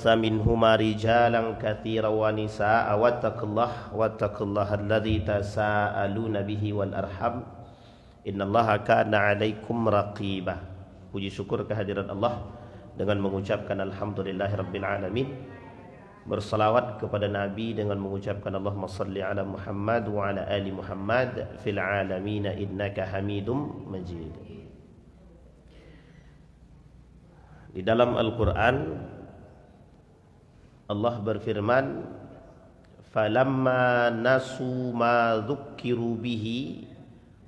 وبث منهما رجالا كثيرا ونساء واتقوا الله الذي تساءلون به والأرحام إن الله كان عليكم رقيبا. Puji syukur kehadiran Allah dengan mengucapkan alhamdulillahirabbil alamin, bersalawat kepada Nabi dengan mengucapkan Allahumma salli ala Muhammad wa ala ali Muhammad fil alamin innaka Hamidum Majid. Di dalam Al-Quran Allah berfirman, falamma nasu ma dzukkiru bihi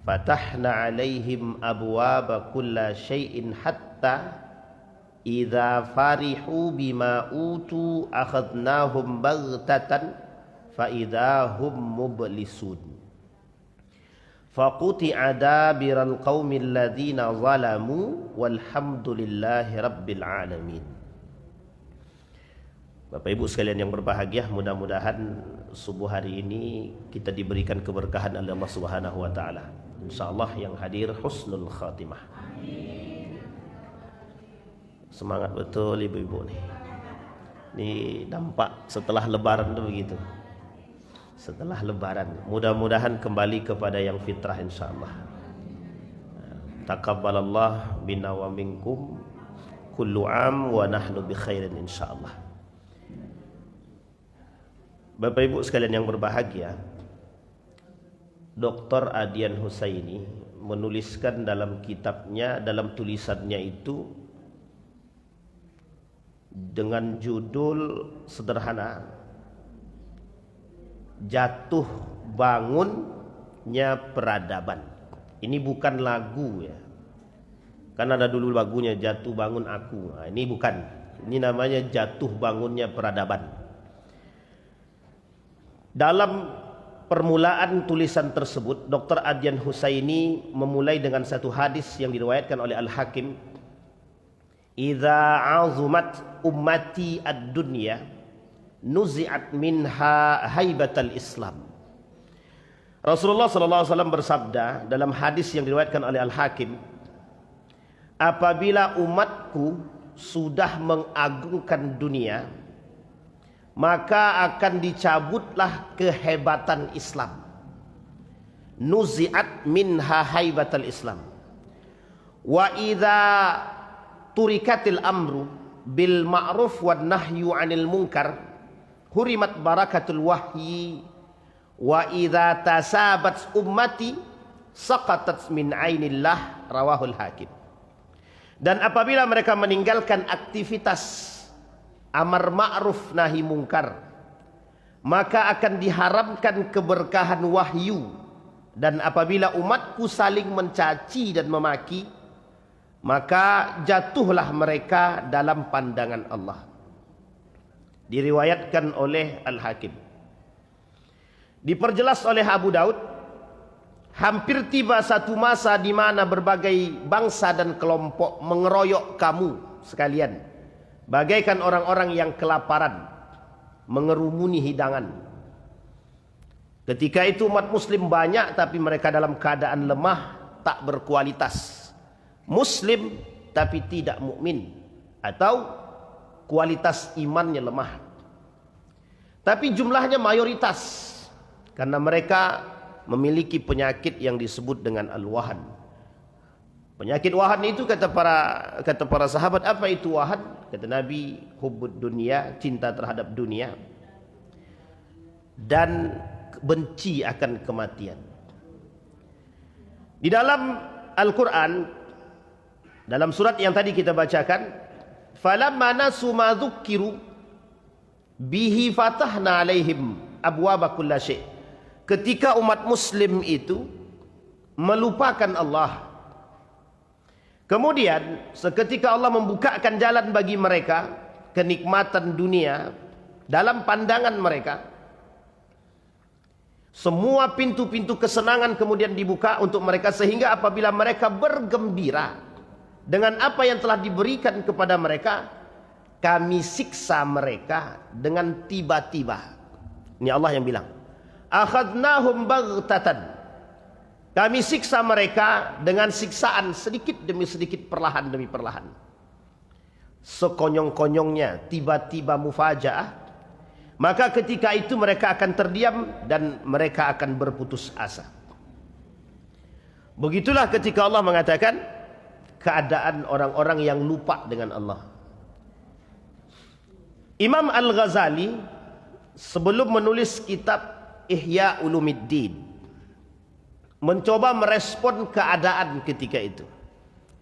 fatahna alaihim abwaaba kulla syai'in hatta idza farihu bima utu akhadnahum baghtatan fa idza hum mublisun faquti'a dabiral qaumil ladzina zalamu walhamdulillahi rabbil alamin. Bapak Ibu sekalian yang berbahagia, mudah-mudahan subuh hari ini kita diberikan keberkahan oleh Allah Subhanahu wa taala. Insyaallah yang hadir husnul khatimah. Amin. Semangat betul ibu-ibu nih. Ini dampak setelah lebaran tuh begitu. Setelah lebaran mudah-mudahan kembali kepada yang fitrah insyaallah. Taqabbalallah bina wa minkum kullu am wa nahnu bi khairin insyaallah. Bapak Ibu sekalian yang berbahagia, Dr. Adian Husaini menuliskan dalam kitabnya, dalam tulisannya itu dengan judul sederhana, Jatuh Bangunnya Peradaban. Ini bukan lagu ya. Kan ada dulu lagunya Jatuh Bangun Aku. Nah, ini bukan. Ini namanya Jatuh Bangunnya Peradaban. Dalam permulaan tulisan tersebut, Dr. Adian Husaini memulai dengan satu hadis yang diriwayatkan oleh Al-Hakim. Idza azumat ummati ad-dunya nuzi'at minha haibatal Islam. Rasulullah SAW bersabda dalam hadis yang diriwayatkan oleh Al-Hakim, apabila umatku sudah mengagungkan dunia, maka akan dicabutlah kehebatan Islam. Nuzi'at minha haibatal Islam. Wa idza turikatil amru bil ma'ruf wan nahyu 'anil munkar hurimat barakatul wahyi wa idza tasabat ummati saqatat min ainillah, rawahul Hakim. Dan apabila mereka meninggalkan aktivitas amar ma'ruf nahi mungkar, maka akan diharamkan keberkahan wahyu. Dan apabila umatku saling mencaci dan memaki, maka jatuhlah mereka dalam pandangan Allah. Diriwayatkan oleh Al-Hakim. Diperjelas oleh Abu Daud, hampir tiba satu masa di mana berbagai bangsa dan kelompok mengeroyok kamu sekalian, bagaikan orang-orang yang kelaparan mengerumuni hidangan. Ketika itu umat muslim banyak, tapi mereka dalam keadaan lemah, tak berkualitas. Muslim tapi tidak mukmin, atau kualitas imannya lemah. Tapi jumlahnya mayoritas, karena mereka memiliki penyakit yang disebut dengan al-wahan. Penyakit wahan itu kata para sahabat, apa itu wahan? Kata Nabi, hubbud dunia, cinta terhadap dunia, dan benci akan kematian. Di dalam Al-Quran, dalam surat yang tadi kita bacakan, falamma nasu ma dzukkiru bihi fatahna alaihim abwaaba kulli syai'. Ketika umat muslim itu melupakan Allah, kemudian seketika Allah membukakan jalan bagi mereka kenikmatan dunia dalam pandangan mereka, semua pintu-pintu kesenangan kemudian dibuka untuk mereka, sehingga apabila mereka bergembira dengan apa yang telah diberikan kepada mereka, kami siksa mereka dengan tiba-tiba. Ini Allah yang bilang, akhadnahum baghtatan. Kami siksa mereka dengan siksaan sedikit demi sedikit, perlahan demi perlahan. sekonyong-konyongnya, tiba-tiba mufajaah, maka ketika itu mereka akan terdiam dan mereka akan berputus asa. Begitulah ketika Allah mengatakan keadaan orang-orang yang lupa dengan Allah. Imam Al-Ghazali sebelum menulis kitab Ihya Ulumiddin mencoba merespon keadaan ketika itu.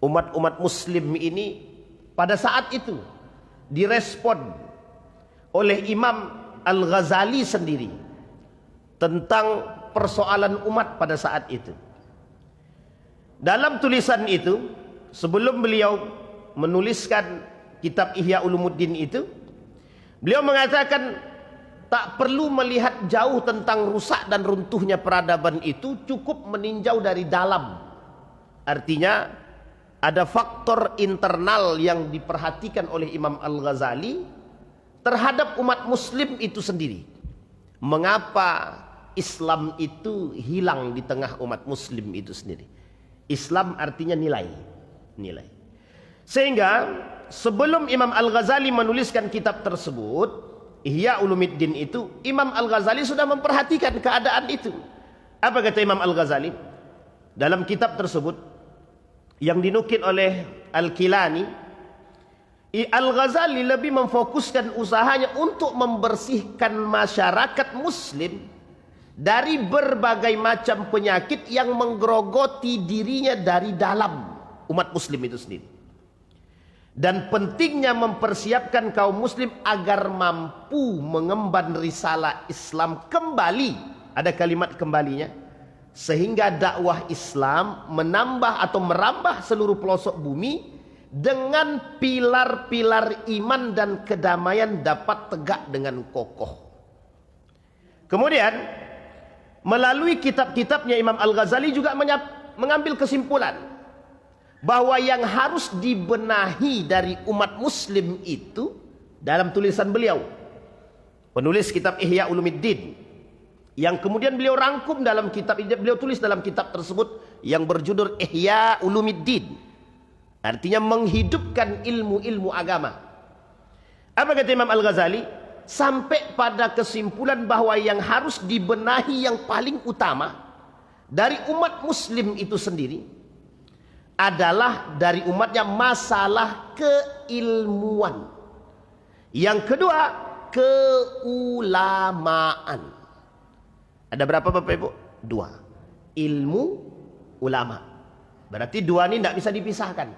Umat-umat muslim ini pada saat itu direspon oleh Imam Al-Ghazali sendiri tentang persoalan umat pada saat itu. Dalam tulisan itu, sebelum beliau menuliskan kitab Ihya Ulumuddin itu, beliau mengatakan tak perlu melihat jauh tentang rusak dan runtuhnya peradaban itu, cukup meninjau dari dalam. Artinya ada faktor internal yang diperhatikan oleh Imam Al-Ghazali terhadap umat muslim itu sendiri. Mengapa Islam itu hilang di tengah umat muslim itu sendiri? Islam artinya nilai. Sehingga sebelum Imam Al-Ghazali menuliskan kitab tersebut, Ihya Ulumiddin itu, Imam Al-Ghazali sudah memperhatikan keadaan itu. Apa kata Imam Al-Ghazali? Dalam kitab tersebut yang dinukil oleh Al-Kilani, Al-Ghazali lebih memfokuskan usahanya untuk membersihkan masyarakat muslim dari berbagai macam penyakit yang menggerogoti dirinya dari dalam umat muslim itu sendiri. Dan pentingnya mempersiapkan kaum muslim agar mampu mengemban risalah Islam kembali. Ada kalimat kembalinya. Sehingga dakwah Islam menambah atau merambah seluruh pelosok bumi dengan pilar-pilar iman dan kedamaian dapat tegak dengan kokoh. Kemudian melalui kitab-kitabnya Imam Al-Ghazali juga mengambil kesimpulan bahwa yang harus dibenahi dari umat muslim itu dalam tulisan beliau, penulis kitab Ihya Ulumiddin, yang kemudian beliau rangkum dalam kitab, beliau tulis dalam kitab tersebut yang berjudul Ihya Ulumiddin, artinya menghidupkan ilmu-ilmu agama. Apa kata Imam Al-Ghazali? Sampai pada kesimpulan bahwa yang harus dibenahi yang paling utama dari umat muslim itu sendiri adalah dari umatnya masalah keilmuan. Yang kedua, keulamaan. Ada berapa Bapak Ibu? Dua. Ilmu, ulama. Berarti dua ini tidak bisa dipisahkan.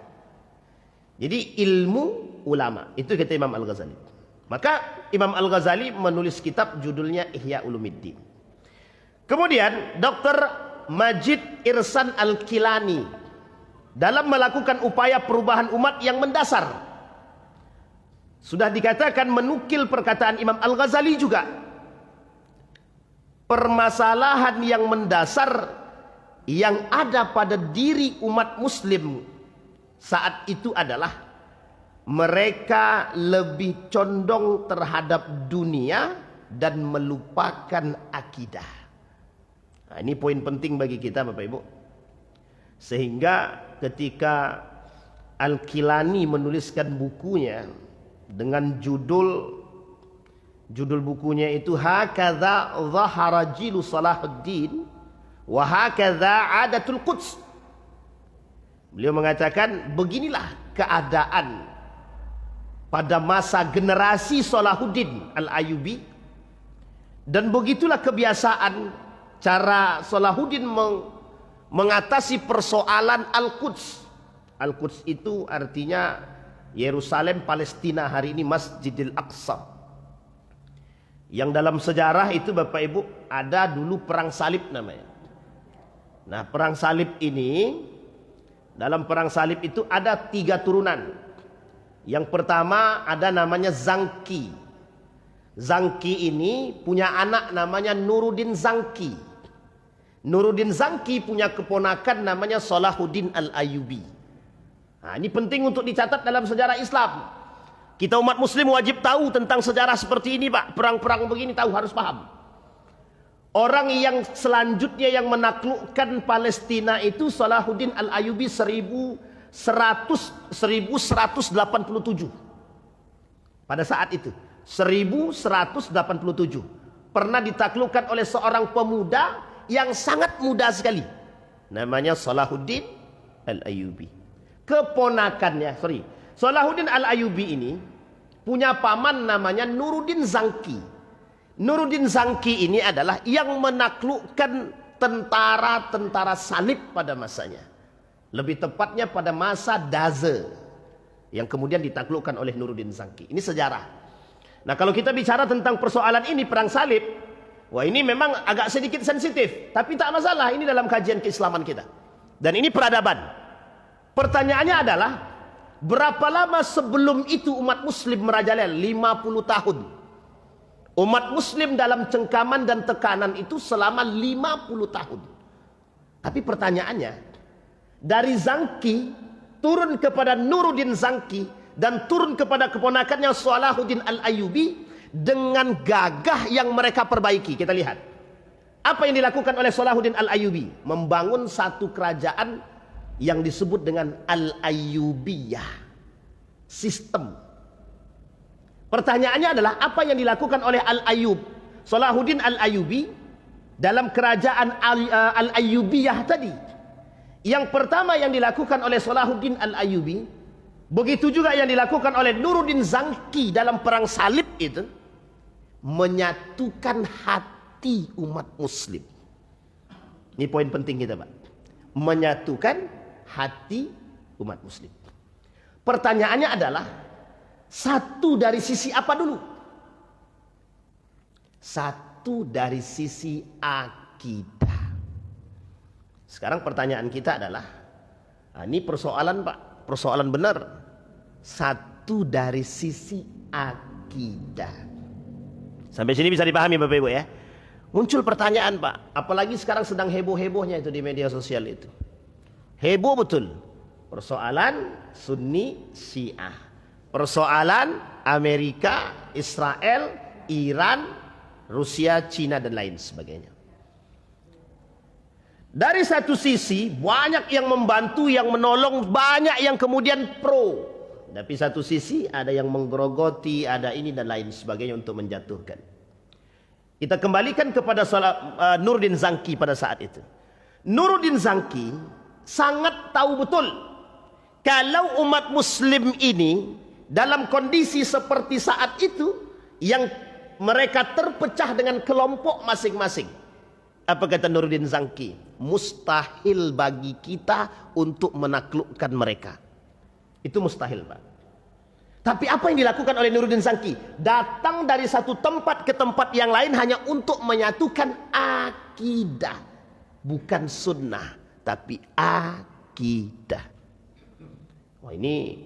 Jadi ilmu, ulama. Itu kata Imam Al-Ghazali. Maka Imam Al-Ghazali menulis kitab judulnya Ihya Ulumiddin. Kemudian Dr. Majid Irsan Al-Kilani dalam melakukan upaya perubahan umat yang mendasar, sudah dikatakan menukil perkataan Imam Al-Ghazali juga. Permasalahan yang mendasar yang ada pada diri umat muslim saat itu adalah mereka lebih condong terhadap dunia dan melupakan akidah. Nah, ini poin penting bagi kita Bapak Ibu. Sehingga ketika Al-Kilani menuliskan bukunya dengan judul bukunya itu Hakadha Zahara Jilu Salahuddin wa Hakadha Adatul Quds. Beliau mengatakan beginilah keadaan pada masa generasi Salahuddin Al-Ayyubi, dan begitulah kebiasaan cara Salahuddin mengatasi persoalan Al-Quds. Al-Quds itu artinya Yerusalem, Palestina hari ini, Masjidil Aqsa. Yang dalam sejarah itu Bapak Ibu ada dulu perang salib namanya. Nah, perang salib ini, dalam perang salib itu ada 3 turunan. Yang pertama ada namanya Zangki. Zangki ini punya anak namanya Nuruddin Zangki. Nuruddin Zangki punya keponakan namanya Salahuddin Al-Ayyubi. Nah, ini penting untuk dicatat dalam sejarah Islam. Kita umat muslim wajib tahu tentang sejarah seperti ini Pak. Perang-perang begini tahu, harus paham. Orang yang selanjutnya yang menaklukkan Palestina itu Salahuddin Al-Ayyubi 1187. Pada saat itu 1187 pernah ditaklukkan oleh seorang pemuda yang sangat muda sekali, namanya Salahuddin Al-Ayyubi. Keponakannya, Salahuddin Al-Ayyubi ini punya paman namanya Nuruddin Zangki. Nuruddin Zangki ini adalah yang menaklukkan tentara-tentara salib pada masanya. Lebih tepatnya pada masa Daze, yang kemudian ditaklukkan oleh Nuruddin Zangki. Ini sejarah. Nah, kalau kita bicara tentang persoalan ini, perang salib, wah ini memang agak sedikit sensitif, tapi tak masalah, ini dalam kajian keislaman kita. Dan ini peradaban. Pertanyaannya adalah, berapa lama sebelum itu umat muslim merajalela? 50 tahun. Umat muslim dalam cengkaman dan tekanan itu selama 50 tahun. Tapi pertanyaannya, dari Zangki turun kepada Nuruddin Zangki dan turun kepada keponakannya Salahuddin Al-Ayyubi dengan gagah yang mereka perbaiki. Kita lihat apa yang dilakukan oleh Salahuddin Al-Ayyubi, membangun satu kerajaan yang disebut dengan Al-Ayyubiyah, sistem. Pertanyaannya adalah, apa yang dilakukan oleh Al-Ayyub, Salahuddin Al-Ayyubi dalam kerajaan Al-Ayyubiyah tadi? Yang pertama yang dilakukan oleh Salahuddin Al-Ayyubi, begitu juga yang dilakukan oleh Nuruddin Zangki dalam perang salib itu, menyatukan hati umat muslim. Ini poin penting kita, Pak. Menyatukan hati umat muslim. Pertanyaannya adalah, satu dari sisi apa dulu? Satu dari sisi akidah. Sekarang pertanyaan kita adalah, ini persoalan, Pak, persoalan benar. Satu dari sisi akidah. Sampai sini bisa dipahami Bapak Ibu ya. Muncul pertanyaan, Pak, apalagi sekarang sedang heboh-hebohnya itu di media sosial itu. Heboh betul. Persoalan Sunni Syiah, persoalan Amerika, Israel, Iran, Rusia, Cina dan lain sebagainya. Dari satu sisi banyak yang membantu, yang menolong, banyak yang kemudian pro. Tapi satu sisi ada yang menggerogoti, ada ini dan lain sebagainya untuk menjatuhkan. Kita kembalikan kepada Nuruddin Zangki pada saat itu. Nuruddin Zangki sangat tahu betul kalau umat muslim ini dalam kondisi seperti saat itu, yang mereka terpecah dengan kelompok masing-masing. Apa kata Nuruddin Zangki? Mustahil bagi kita untuk menaklukkan mereka. Itu mustahil, Pak. Tapi apa yang dilakukan oleh Nuruddin Zangki? Datang dari satu tempat ke tempat yang lain hanya untuk menyatukan akidah. Bukan sunnah, tapi akidah. Wah, ini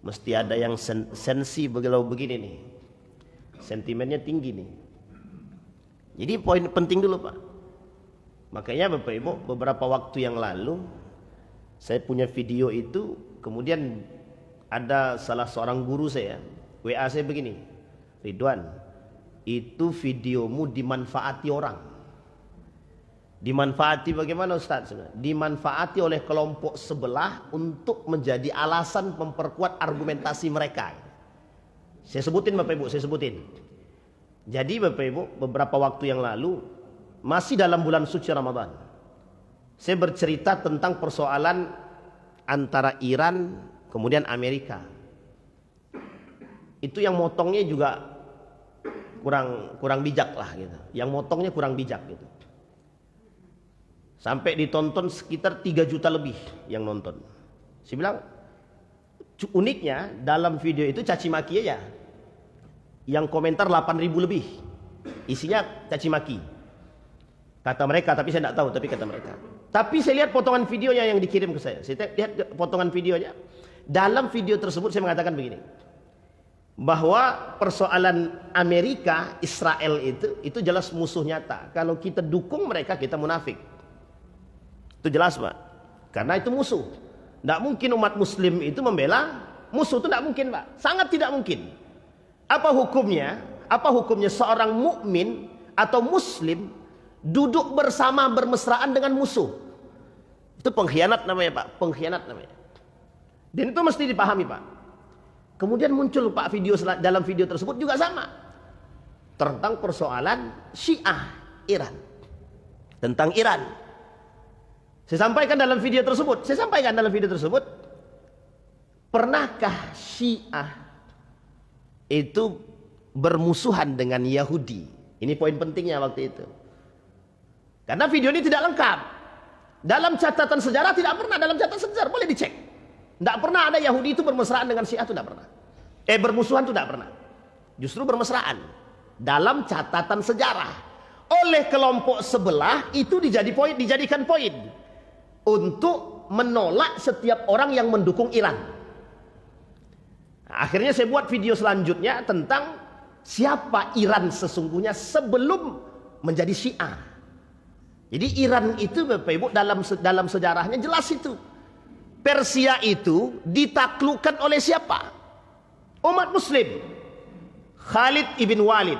mesti ada yang sensi begini nih. Sentimennya tinggi nih. Jadi poin penting dulu, Pak. Makanya Bapak Ibu, beberapa waktu yang lalu saya punya video itu, kemudian ada salah seorang guru saya WA saya begini, Ridwan, itu videomu dimanfaati orang. Dimanfaati bagaimana Ustaz? Dimanfaati oleh kelompok sebelah untuk menjadi alasan memperkuat argumentasi mereka. Saya sebutin Bapak Ibu, saya sebutin. Jadi Bapak Ibu, beberapa waktu yang lalu, masih dalam bulan suci Ramadan, saya bercerita tentang persoalan antara Iran kemudian Amerika. Itu yang motongnya juga kurang bijak lah gitu. Yang motongnya kurang bijak gitu. Sampai ditonton sekitar 3 juta lebih yang nonton. Saya bilang, uniknya dalam video itu caci maki aja. Yang komentar 8.000 lebih. Isinya caci maki. Kata mereka, tapi saya tidak tahu, tapi kata mereka. Tapi saya lihat potongan videonya yang dikirim ke saya. Saya lihat potongan videonya. Dalam video tersebut saya mengatakan begini, bahwa persoalan Amerika, Israel itu jelas musuh nyata. Kalau kita dukung mereka, kita munafik. Itu jelas, Pak. Karena itu musuh. Tidak mungkin umat muslim itu membela musuh, itu tidak mungkin, Pak. Sangat tidak mungkin. Apa hukumnya? Apa hukumnya seorang mukmin atau muslim duduk bersama bermesraan dengan musuh? Itu pengkhianat namanya, Pak. Pengkhianat namanya. Dan itu mesti dipahami, Pak. Kemudian muncul Pak dalam video tersebut juga sama. Tentang persoalan Syiah Iran. Tentang Iran. Saya sampaikan dalam video tersebut. Pernahkah Syiah itu bermusuhan dengan Yahudi? Ini poin pentingnya waktu itu. Karena video ini tidak lengkap. Dalam catatan sejarah tidak pernah. Dalam catatan sejarah boleh dicek. Tidak pernah ada Yahudi itu bermesraan dengan Syiah, itu tidak pernah. Bermusuhan itu tidak pernah. Justru bermesraan. Dalam catatan sejarah. Oleh kelompok sebelah itu dijadikan poin. Untuk menolak setiap orang yang mendukung Iran. Akhirnya saya buat video selanjutnya tentang siapa Iran sesungguhnya sebelum menjadi Syiah. Jadi Iran itu Bapak Ibu dalam sejarahnya jelas itu. Persia itu ditaklukkan oleh siapa? Umat Muslim. Khalid ibn Walid.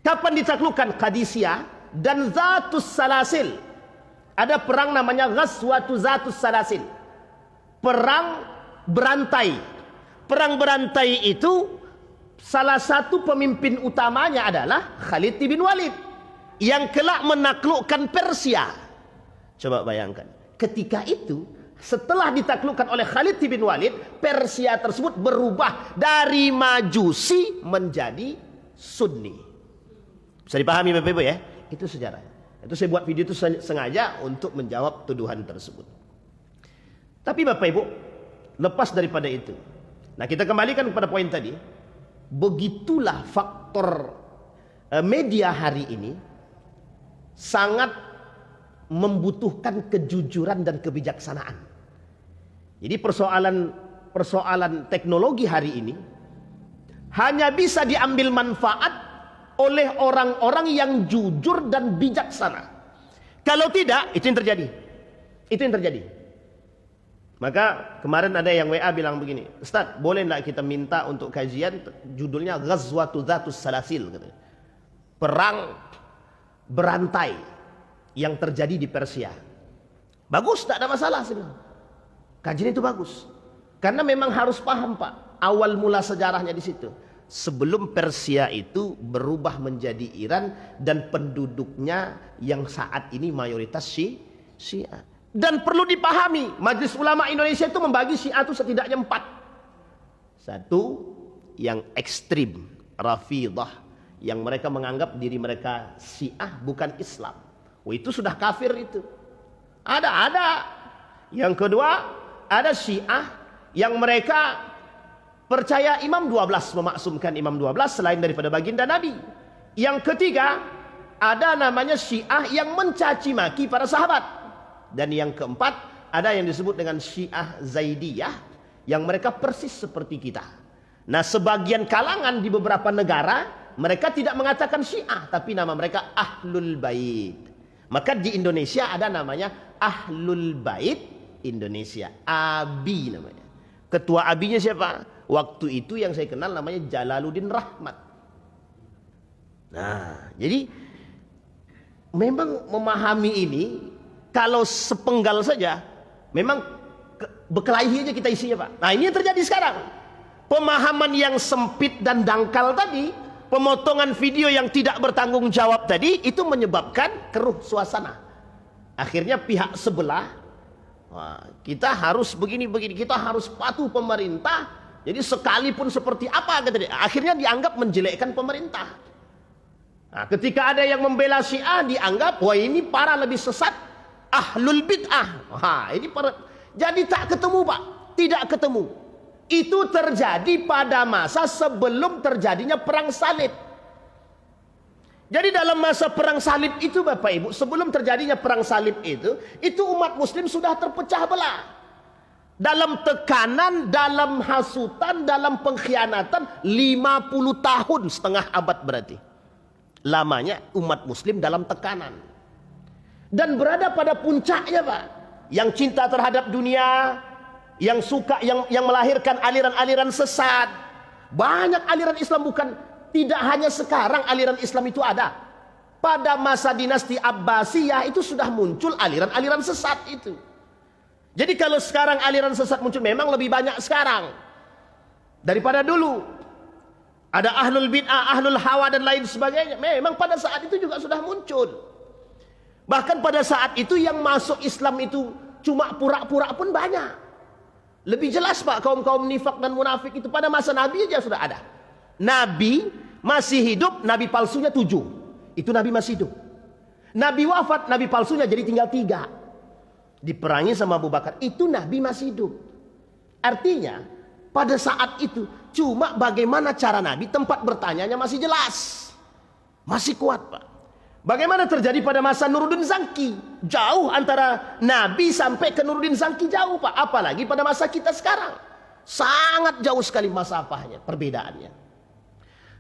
Kapan ditaklukkan? Qadisiyah dan Zatus Salasil. Ada perang namanya Ghazwatu Zatus Salasil. Perang berantai. Perang berantai itu salah satu pemimpin utamanya adalah Khalid ibn Walid yang kelak menaklukkan Persia. Coba bayangkan. Ketika itu, setelah ditaklukkan oleh Khalid bin Walid, Persia tersebut berubah dari Majusi menjadi Sunni. Bisa dipahami Bapak Ibu ya? Itu sejarah. Itu saya buat video itu sengaja untuk menjawab tuduhan tersebut. Tapi Bapak Ibu, lepas daripada itu. Nah, kita kembalikan kepada poin tadi. Begitulah faktor media hari ini sangat membutuhkan kejujuran dan kebijaksanaan. Jadi persoalan teknologi hari ini hanya bisa diambil manfaat oleh orang-orang yang jujur dan bijaksana. Kalau tidak, itu yang terjadi. Maka kemarin ada yang WA bilang begini, Ustaz, boleh enggak kita minta untuk kajian judulnya Ghazwatu Zatus Salasil, katanya. Perang berantai yang terjadi di Persia. Bagus, tak ada masalah sebenarnya. Kajian itu bagus. Karena memang harus paham Pak, awal mula sejarahnya di situ. Sebelum Persia itu berubah menjadi Iran dan penduduknya yang saat ini mayoritas Syiah. Dan perlu dipahami, Majelis Ulama Indonesia itu membagi Syiah itu setidaknya 4. Satu, yang ekstrim, Rafidah, yang mereka menganggap diri mereka Syiah bukan Islam. Itu sudah kafir itu. Ada. Yang kedua, ada Syiah yang mereka percaya Imam 12, memaksumkan Imam 12 selain daripada baginda Nabi. Yang ketiga, ada namanya Syiah yang mencaci maki para sahabat. Dan yang keempat, ada yang disebut dengan Syiah Zaidiyah yang mereka persis seperti kita. Nah, sebagian kalangan di beberapa negara mereka tidak mengatakan Syiah, tapi nama mereka Ahlul Bait. Maka di Indonesia ada namanya Ahlul Bait Indonesia, ABI namanya. Ketua ABI-nya siapa? Waktu itu yang saya kenal namanya Jalaluddin Rahmat. Nah, jadi memang memahami ini kalau sepenggal saja, memang berkelahi aja kita isinya Pak. Nah, ini yang terjadi sekarang. Pemahaman yang sempit dan dangkal tadi, pemotongan video yang tidak bertanggung jawab tadi, itu menyebabkan keruh suasana. Akhirnya pihak sebelah, kita harus begini, kita harus patuh pemerintah. Jadi sekalipun seperti apa, akhirnya dianggap menjelekkan pemerintah. Nah, ketika ada yang membela Syiah, dianggap, wah ini para lebih sesat, Ahlul Bid'ah. Ini para, jadi tak ketemu Pak, tidak ketemu. Itu terjadi pada masa sebelum terjadinya perang salib. Jadi dalam masa perang salib itu Bapak Ibu, sebelum terjadinya perang salib itu umat muslim sudah terpecah belah. Dalam tekanan, dalam hasutan, dalam pengkhianatan 50 tahun, setengah abad berarti. Lamanya umat muslim dalam tekanan. Dan berada pada puncaknya Pak. Yang cinta terhadap dunia, yang suka, yang melahirkan aliran-aliran sesat. Banyak aliran Islam, bukan, tidak hanya sekarang aliran Islam itu ada. Pada masa dinasti Abbasiyah itu sudah muncul aliran-aliran sesat itu. Jadi kalau sekarang aliran sesat muncul, memang lebih banyak sekarang. Daripada dulu ada ahlul bid'ah, ahlul hawa dan lain sebagainya. Memang pada saat itu juga sudah muncul. Bahkan pada saat itu yang masuk Islam itu cuma pura-pura pun banyak. Lebih jelas Pak, kaum-kaum nifak dan munafik itu pada masa Nabi aja sudah ada. Nabi masih hidup, nabi palsunya 7. Itu nabi masih hidup. Nabi wafat, nabi palsunya jadi tinggal 3. Diperangi sama Abu Bakar. Itu nabi masih hidup. Artinya pada saat itu cuma bagaimana cara Nabi, tempat bertanyanya masih jelas, masih kuat Pak. Bagaimana terjadi pada masa Nuruddin Zangki? Jauh antara Nabi sampai ke Nuruddin Zangki, jauh Pak. Apalagi pada masa kita sekarang, sangat jauh sekali masafahnya, perbedaannya.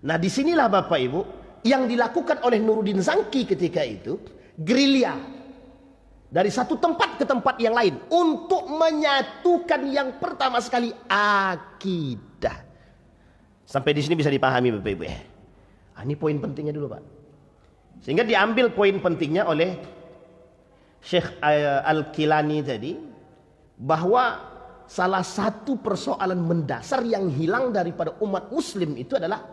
Nah disinilah Bapak Ibu yang dilakukan oleh Nuruddin Zangki ketika itu, gerilya dari satu tempat ke tempat yang lain untuk menyatukan yang pertama sekali akidah. Sampai di sini bisa dipahami Bapak Ibu ya. Ini poin pentingnya dulu Pak. Sehingga diambil poin pentingnya oleh Syekh Al-Kilani tadi, bahwa salah satu persoalan mendasar yang hilang daripada umat muslim itu adalah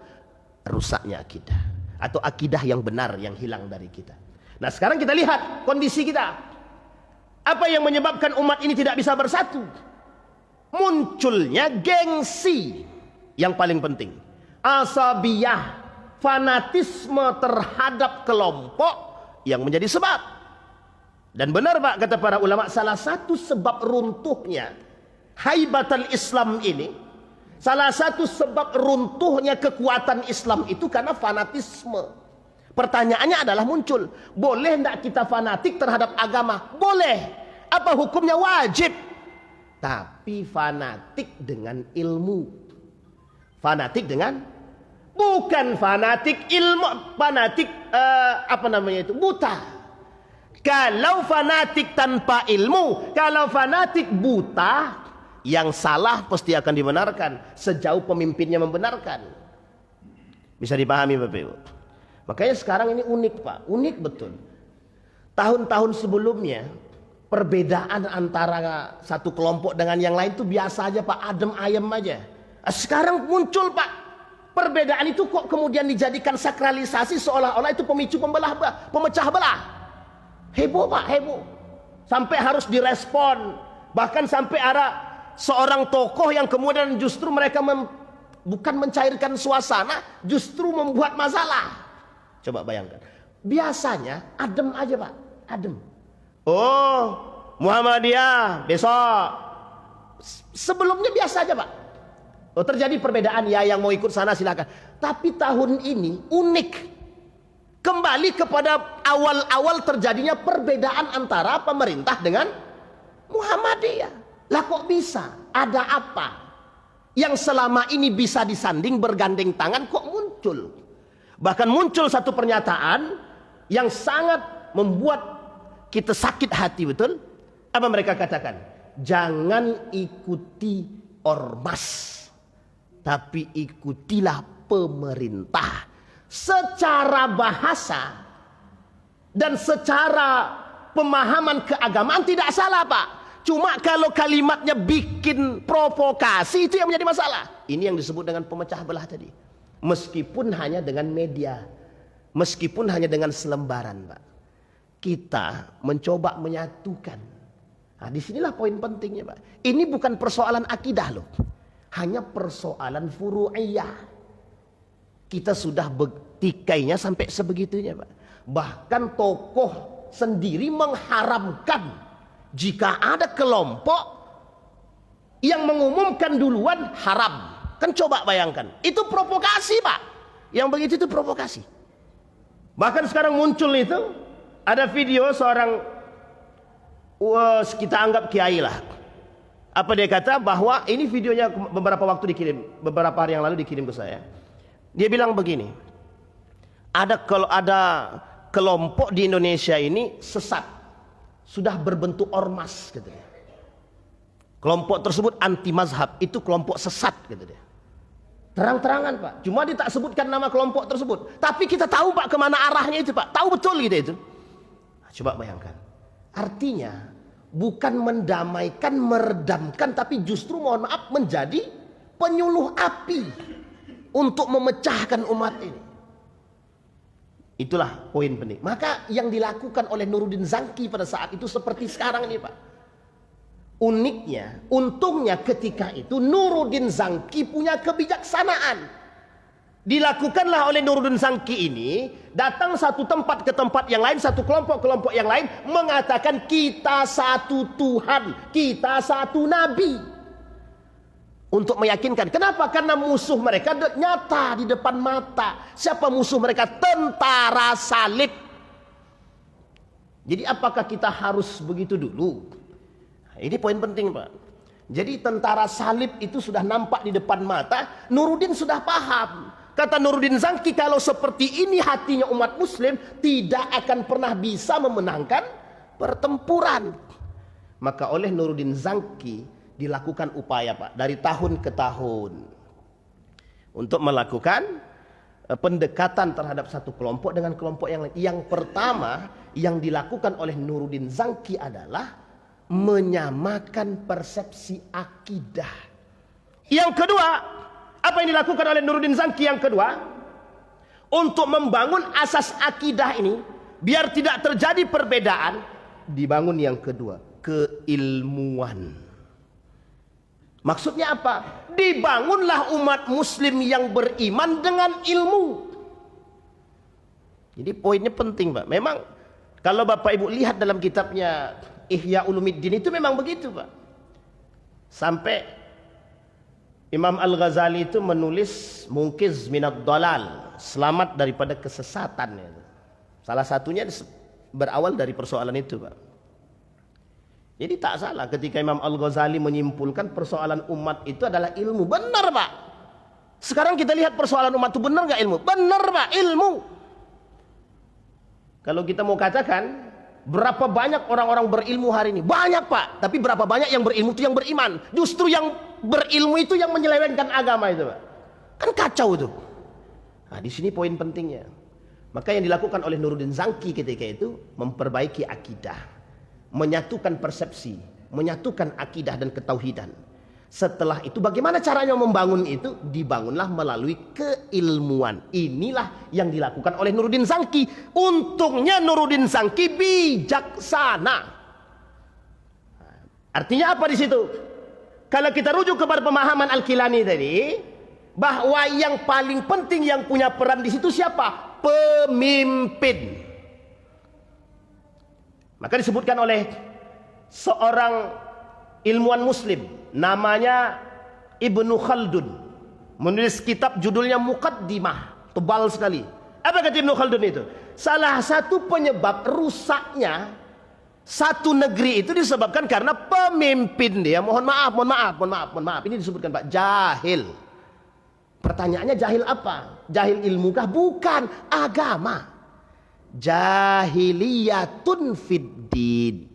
rusaknya akidah, atau akidah yang benar yang hilang dari kita. Nah sekarang kita lihat kondisi kita. Apa yang menyebabkan umat ini tidak bisa bersatu? Munculnya gengsi yang paling penting, asabiyah, fanatisme terhadap kelompok yang menjadi sebab. Dan benar Pak kata para ulama, salah satu sebab runtuhnya haibatul Islam ini, salah satu sebab runtuhnya kekuatan Islam itu karena fanatisme. Pertanyaannya adalah muncul, boleh tidak kita fanatik terhadap agama? Boleh. Apa hukumnya? Wajib. Tapi fanatik dengan ilmu. Fanatik dengan, bukan fanatik ilmu, fanatik buta. Kalau fanatik tanpa ilmu, kalau fanatik buta, yang salah pasti akan dibenarkan sejauh pemimpinnya membenarkan. Bisa dipahami Bapak Ibu? Makanya sekarang ini unik Pak, unik betul. Tahun-tahun sebelumnya perbedaan antara satu kelompok dengan yang lain itu biasa aja Pak, adem ayem aja. Sekarang muncul Pak, perbedaan itu kok kemudian dijadikan sakralisasi, seolah-olah itu pemicu pemecah belah. Heboh Pak, heboh. Sampai harus direspon. Bahkan sampai ada seorang tokoh yang kemudian justru mereka bukan mencairkan suasana, justru membuat masalah. Coba bayangkan. Biasanya adem aja Pak, adem. Oh, Muhammadiyah besok. Sebelumnya biasa aja Pak. Oh, terjadi perbedaan ya, yang mau ikut sana silakan. Tapi tahun ini unik. Kembali kepada awal-awal terjadinya perbedaan antara pemerintah dengan Muhammadiyah. Lah kok bisa? Ada apa? Yang selama ini bisa disanding bergandeng tangan kok muncul? Bahkan muncul satu pernyataan yang sangat membuat kita sakit hati betul. Apa mereka katakan? Jangan ikuti ormas, tapi ikutilah pemerintah. Secara bahasa dan secara pemahaman keagamaan tidak salah Pak. Cuma kalau kalimatnya bikin provokasi, itu yang menjadi masalah. Ini yang disebut dengan pemecah belah tadi. Meskipun hanya dengan media, meskipun hanya dengan selembaran Pak, kita mencoba menyatukan. Nah disinilah poin pentingnya Pak. Ini bukan persoalan akidah loh, hanya persoalan furu'iyah. Kita sudah bertikainya sampai sebegitunya Pak. Bahkan tokoh sendiri mengharamkan jika ada kelompok yang mengumumkan duluan haram. Kan coba bayangkan, itu provokasi Pak. Yang begitu itu provokasi. Bahkan sekarang muncul itu, ada video seorang, kita anggap kiai lah. Apa dia kata? Bahwa ini videonya beberapa waktu dikirim, beberapa hari yang lalu dikirim ke saya. Dia bilang begini, kalau ada kelompok di Indonesia ini sesat, sudah berbentuk ormas gitu dia. Kelompok tersebut anti mazhab, itu kelompok sesat gitu dia. Terang-terangan Pak, cuma dia tak sebutkan nama kelompok tersebut, tapi kita tahu Pak kemana arahnya itu Pak, tahu betul gitu itu. Coba bayangkan, artinya bukan mendamaikan, meredamkan, tapi justru mohon maaf menjadi penyuluh api untuk memecahkan umat ini. Itulah poin penting. Maka yang dilakukan oleh Nuruddin Zangki pada saat itu seperti sekarang ini, Pak. Uniknya, untungnya ketika itu Nuruddin Zangki punya kebijaksanaan. Dilakukanlah oleh Nuruddin Zangki ini, datang satu tempat ke tempat yang lain, satu kelompok yang lain, mengatakan kita satu Tuhan, kita satu Nabi. Untuk meyakinkan. Kenapa? Karena musuh mereka nyata di depan mata. Siapa musuh mereka? Tentara salib. Jadi apakah kita harus begitu dulu? Nah, ini poin penting, Pak. Jadi tentara salib itu sudah nampak di depan mata. Nuruddin sudah paham. Kata Nuruddin Zangki, kalau seperti ini hatinya umat muslim, tidak akan pernah bisa memenangkan pertempuran. Maka oleh Nuruddin Zangki dilakukan upaya, Pak, dari tahun ke tahun untuk melakukan pendekatan terhadap satu kelompok dengan kelompok yang lain. Yang pertama yang dilakukan oleh Nuruddin Zangki adalah menyamakan persepsi akidah. Yang kedua, apa yang dilakukan oleh Nuruddin Zangki yang kedua? Untuk membangun asas akidah ini biar tidak terjadi perbedaan, dibangun yang kedua, keilmuan. Maksudnya apa? Dibangunlah umat muslim yang beriman dengan ilmu. Jadi poinnya penting, Pak. Memang kalau Bapak Ibu lihat dalam kitabnya Ihya Ulumuddin itu memang begitu, Pak. Sampai Imam Al-Ghazali itu menulis Munqiz minad dalal, selamat daripada kesesatan. Salah satunya berawal dari persoalan itu, Pak. Jadi tak salah ketika Imam Al-Ghazali menyimpulkan persoalan umat itu adalah ilmu. Benar, Pak. Sekarang kita lihat persoalan umat itu benar gak ilmu? Benar, Pak, ilmu. Kalau kita mau katakan berapa banyak orang-orang berilmu hari ini? Banyak, Pak. Tapi berapa banyak yang berilmu itu yang beriman? Justru yang berilmu itu yang menyelewengkan agama itu, Pak. Kan kacau itu. Nah, di sini poin pentingnya. Maka yang dilakukan oleh Nuruddin Zangki ketika itu memperbaiki akidah, menyatukan persepsi, menyatukan akidah dan ketauhidan. Setelah itu bagaimana caranya membangun itu? Dibangunlah melalui keilmuan. Inilah yang dilakukan oleh Nuruddin Zangki. Untungnya Nuruddin Zangki bijaksana. Artinya apa di situ? Kalau kita rujuk kepada pemahaman Al-Kilani tadi, bahwa yang paling penting yang punya peran di situ siapa? Pemimpin. Maka disebutkan oleh seorang ilmuwan muslim namanya Ibnu Khaldun, menulis kitab judulnya Muqaddimah, tebal sekali. Apa kata Ibnu Khaldun itu? Salah satu penyebab rusaknya satu negeri itu disebabkan karena pemimpin dia, mohon maaf, ini disebutkan, Pak, jahil. Pertanyaannya jahil apa? Jahil ilmukah? Bukan, agama. Jahiliyatun fiddin.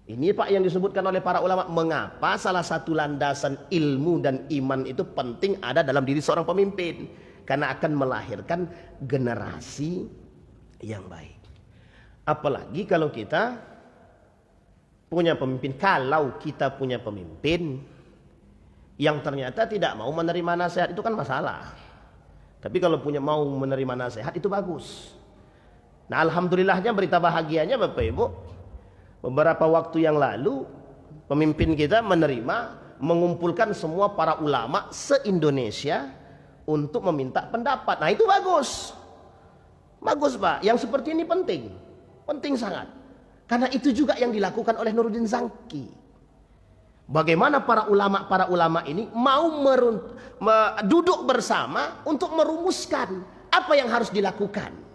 Ini, Pak, yang disebutkan oleh para ulama. Mengapa salah satu landasan ilmu dan iman itu penting ada dalam diri seorang pemimpin? Karena akan melahirkan generasi yang baik. Apalagi kalau kita punya pemimpin. Kalau kita punya pemimpin yang ternyata tidak mau menerima nasihat, itu kan masalah. Tapi kalau mau menerima nasihat itu bagus. Nah, alhamdulillahnya, berita bahagianya Bapak Ibu, beberapa waktu yang lalu pemimpin kita mengumpulkan semua para ulama se-Indonesia untuk meminta pendapat. Nah, itu bagus. Bagus, Pak. Yang seperti ini penting. Penting sangat. Karena itu juga yang dilakukan oleh Nuruddin Zangki. Bagaimana para ulama ini mau duduk bersama untuk merumuskan apa yang harus dilakukan.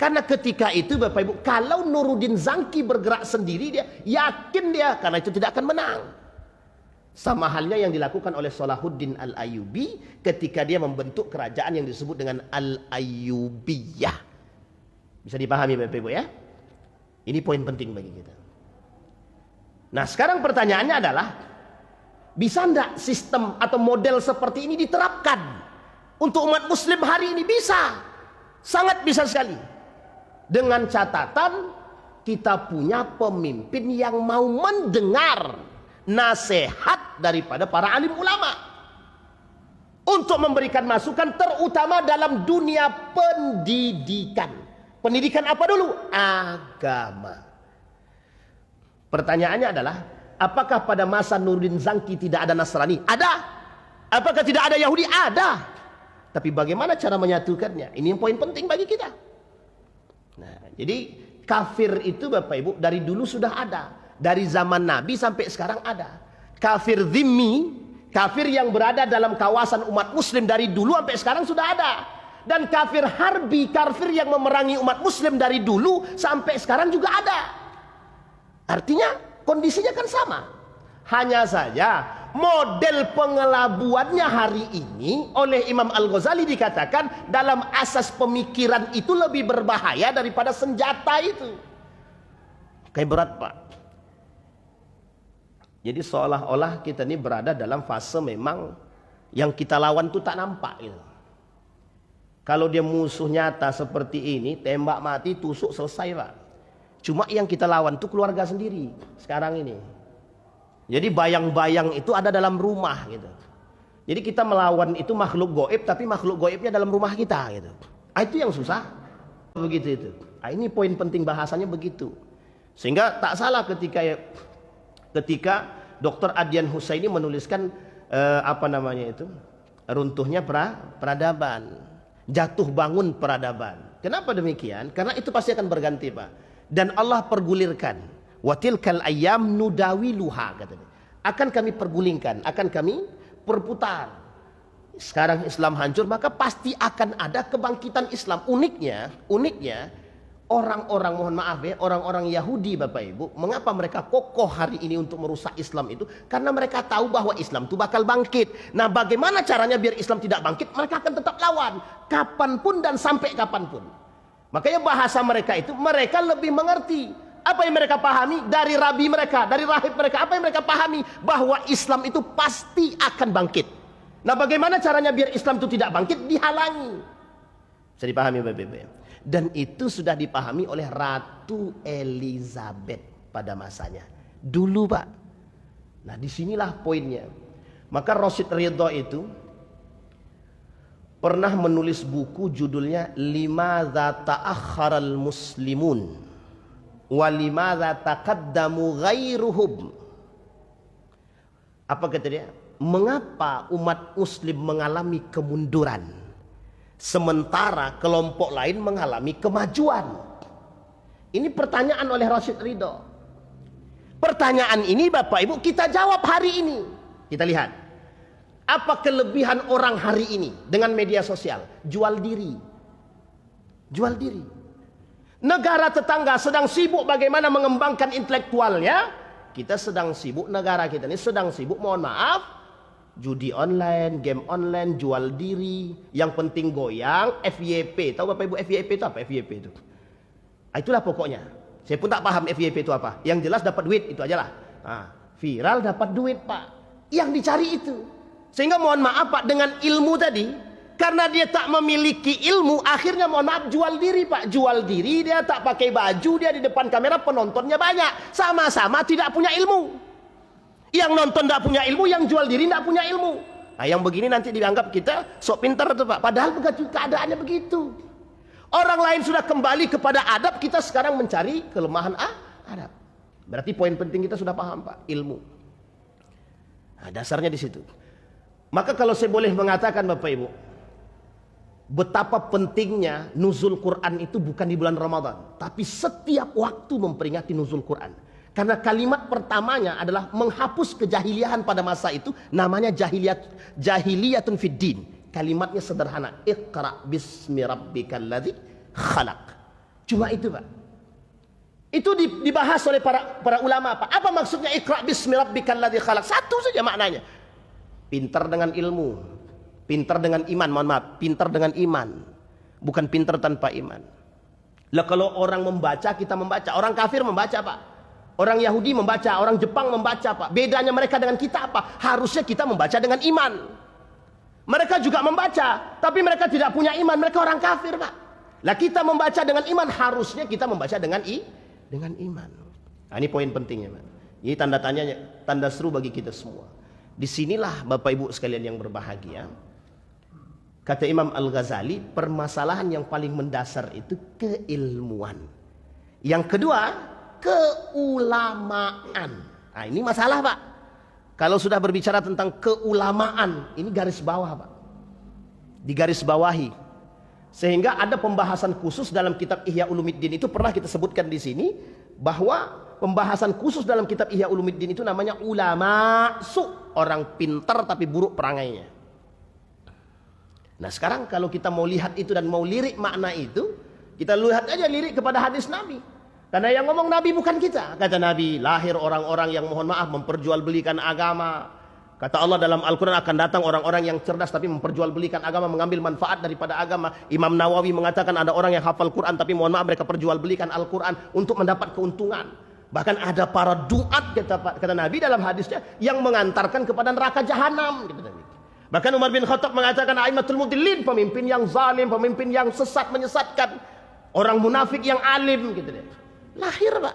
Karena ketika itu Bapak Ibu, kalau Nuruddin Zangki bergerak sendiri, dia yakin karena itu tidak akan menang. Sama halnya yang dilakukan oleh Salahuddin Al-Ayyubi ketika dia membentuk kerajaan yang disebut dengan Al-Ayyubiyah. Bisa dipahami Bapak Ibu ya? Ini poin penting bagi kita. Nah, sekarang pertanyaannya adalah, bisa enggak sistem atau model seperti ini diterapkan untuk umat muslim hari ini? Bisa. Sangat bisa sekali. Dengan catatan kita punya pemimpin yang mau mendengar nasihat daripada para alim ulama. untuk memberikan masukan, terutama dalam dunia pendidikan. Pendidikan apa dulu? Agama. Pertanyaannya adalah, apakah pada masa Nuruddin Zanki tidak ada Nasrani? Ada. Apakah tidak ada Yahudi? Ada. Tapi bagaimana cara menyatukannya? Ini yang poin penting bagi kita. Nah, jadi kafir itu Bapak Ibu dari dulu sudah ada. Dari zaman Nabi sampai sekarang ada. Kafir zimmi, kafir yang berada dalam kawasan umat muslim dari dulu sampai sekarang sudah ada. Dan kafir harbi, kafir yang memerangi umat muslim dari dulu sampai sekarang juga ada. Artinya kondisinya kan sama. Hanya saja model pengelabuannya hari ini oleh Imam Al-Ghazali dikatakan dalam asas pemikiran itu lebih berbahaya daripada senjata itu. Kayak berat Pak. Jadi seolah-olah kita ini berada dalam fase memang yang kita lawan itu tak nampak gitu. Kalau dia musuh nyata seperti ini, tembak mati, tusuk, selesai Pak. Cuma yang kita lawan itu keluarga sendiri sekarang ini. Jadi bayang-bayang itu ada dalam rumah gitu. Jadi kita melawan itu makhluk goib, tapi makhluk goibnya dalam rumah kita gitu. Itu yang susah. Begitu itu. Ini poin penting bahasanya begitu. Sehingga tak salah ketika Dr. Adyan Husaini menuliskan runtuhnya peradaban, jatuh bangun peradaban. Kenapa demikian? Karena itu pasti akan berganti Pak. Dan Allah pergulirkan, watilkal ayyam nudawiluha, katanya. Akan kami pergulingkan, akan kami perputar. Sekarang Islam hancur, maka pasti akan ada kebangkitan Islam. Uniknya orang-orang, mohon maaf ya, orang-orang Yahudi Bapak Ibu, mengapa mereka kokoh hari ini untuk merusak Islam itu? Karena mereka tahu bahwa Islam itu bakal bangkit. Nah, bagaimana caranya biar Islam tidak bangkit? Mereka akan tetap lawan, kapanpun dan sampai kapanpun. Makanya bahasa mereka itu, mereka lebih mengerti. Apa yang mereka pahami? Dari rabi mereka, dari rahib mereka, apa yang mereka pahami? Bahwa Islam itu pasti akan bangkit. Nah, bagaimana caranya biar Islam itu tidak bangkit? Dihalangi. Bisa dipahami Bapak Ibu? Dan itu sudah dipahami oleh Ratu Elizabeth pada masanya dulu Pak. Nah, disinilah poinnya. Maka Rashid Ridha itu pernah menulis buku judulnya Limadza ta'akhkharal muslimun wa limadza taqaddamu ghairuhum. Apa kata dia? Mengapa umat muslim mengalami kemunduran sementara kelompok lain mengalami kemajuan? Ini pertanyaan oleh Rashid Ridha. Pertanyaan ini Bapak Ibu kita jawab hari ini. Kita lihat, apa kelebihan orang hari ini dengan media sosial? Jual diri. Jual diri. Negara tetangga sedang sibuk bagaimana mengembangkan intelektualnya. Kita sedang sibuk, negara kita ini sedang sibuk, mohon maaf, judi online, game online, jual diri. Yang penting goyang, FYP. Tahu Bapak Ibu FYP itu apa? FYP itu, itulah pokoknya. Saya pun tak paham FYP itu apa. Yang jelas dapat duit, itu ajalah. Viral dapat duit Pak. Yang dicari itu. Sehingga mohon maaf Pak, dengan ilmu tadi, karena dia tak memiliki ilmu, akhirnya mohon maaf jual diri Pak. Jual diri, dia tak pakai baju, dia di depan kamera, penontonnya banyak. Sama-sama tidak punya ilmu. Yang nonton tidak punya ilmu, yang jual diri tidak punya ilmu. Nah, yang begini nanti dianggap kita sok pintar tuh Pak. Padahal keadaannya begitu. Orang lain sudah kembali kepada adab, kita sekarang mencari kelemahan adab. Berarti poin penting kita sudah paham Pak, ilmu. Nah, dasarnya di situ. Maka kalau saya boleh mengatakan Bapak Ibu, betapa pentingnya nuzul Quran itu bukan di bulan Ramadan, tapi setiap waktu memperingati nuzul Quran. Karena kalimat pertamanya adalah menghapus kejahiliahan pada masa itu, namanya jahiliyatun fid din. Kalimatnya sederhana, Iqra bismi rabbikal ladzi khalaq. Cuma itu Pak. Itu dibahas oleh para ulama Pak. Apa maksudnya Iqra bismi rabbikal ladzi khalaq? Satu saja maknanya. Pintar dengan ilmu, pintar dengan iman, mohon maaf, pintar dengan iman, bukan pintar tanpa iman. Lah kalau orang membaca, kita membaca. Orang kafir membaca Pak. Orang Yahudi membaca, orang Jepang membaca Pak. Bedanya mereka dengan kita apa? Harusnya kita membaca dengan iman. Mereka juga membaca, tapi mereka tidak punya iman. Mereka orang kafir Pak. Lah kita membaca dengan iman, harusnya kita membaca dengan iman. Nah, ini poin pentingnya Pak. Ini tanda tanya, tanda seru bagi kita semua. Disinilah Bapak Ibu sekalian yang berbahagia, Kata Imam Al-Ghazali, permasalahan yang paling mendasar itu keilmuan. Yang kedua, keulamaan. Nah, ini masalah, Pak. Kalau sudah berbicara tentang keulamaan, ini garis bawah, Pak. Digaris bawahi. Sehingga ada pembahasan khusus dalam kitab Ihya Ulumuddin, itu pernah kita sebutkan di sini, bahwa pembahasan khusus dalam kitab Ihya Ulumuddin itu namanya ulama su, orang pintar tapi buruk perangainya. Nah, sekarang kalau kita mau lihat itu dan mau lirik makna itu, kita lihat aja lirik kepada hadis Nabi. Karena yang ngomong Nabi bukan kita. Kata Nabi, lahir orang-orang yang mohon maaf memperjualbelikan agama. Kata Allah dalam Al-Quran, akan datang orang-orang yang cerdas tapi memperjualbelikan agama, mengambil manfaat daripada agama. Imam Nawawi mengatakan ada orang yang hafal Quran tapi mohon maaf mereka perjualbelikan Al-Quran untuk mendapat keuntungan. Bahkan ada para duat, kata Nabi dalam hadisnya, yang mengantarkan kepada neraka jahanam. Bahkan Umar bin Khattab mengatakan, aimatul mudillin, pemimpin yang zalim, pemimpin yang sesat, menyesatkan, orang munafik yang alim, gitu deh. Lahir, Pak.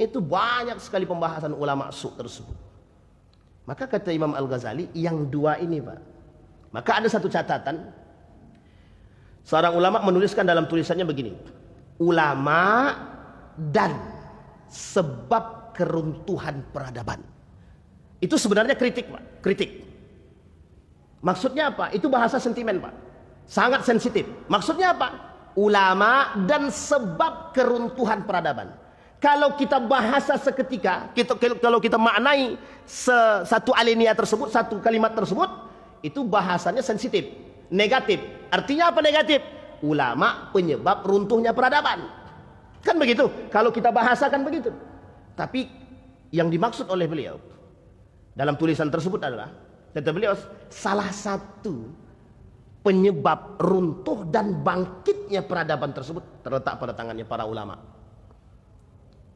Itu banyak sekali pembahasan ulama su tersebut. Maka kata Imam Al-Ghazali, yang dua ini, Pak. Maka ada satu catatan. Seorang ulama menuliskan dalam tulisannya begini, ulama dan sebab keruntuhan peradaban. Itu sebenarnya kritik, Pak. Kritik. Maksudnya apa? Itu bahasa sentimen, Pak. Sangat sensitif. Maksudnya apa? Ulama dan sebab keruntuhan peradaban. Kalau kita bahasa seketika, kalau kita maknai satu alinea tersebut, satu kalimat tersebut, itu bahasanya sensitif, negatif. Artinya apa negatif? Ulama penyebab runtuhnya peradaban. Kan begitu? Kalau kita bahasakan begitu. Tapi yang dimaksud oleh beliau dalam tulisan tersebut adalah, kata beliau, salah satu penyebab runtuh dan bangkitnya peradaban tersebut terletak pada tangannya para ulama.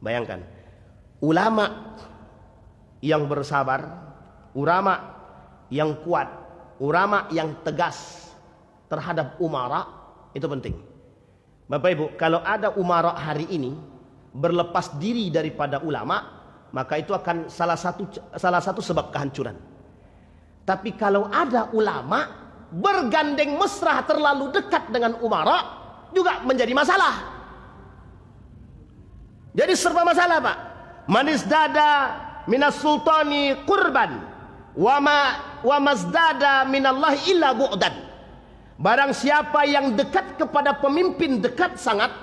Bayangkan, ulama yang bersabar, ulama yang kuat, ulama yang tegas terhadap umara, itu penting. Bapak Ibu, kalau ada umara hari ini berlepas diri daripada ulama, maka itu akan salah satu sebab kehancuran. Tapi kalau ada ulama bergandeng mesra terlalu dekat dengan umara, juga menjadi masalah. Jadi serba masalah, Pak. Manis dada minas sultani kurban, wa mazdada minallahi illa bu'dan. Barang siapa yang dekat kepada pemimpin, dekat sangat,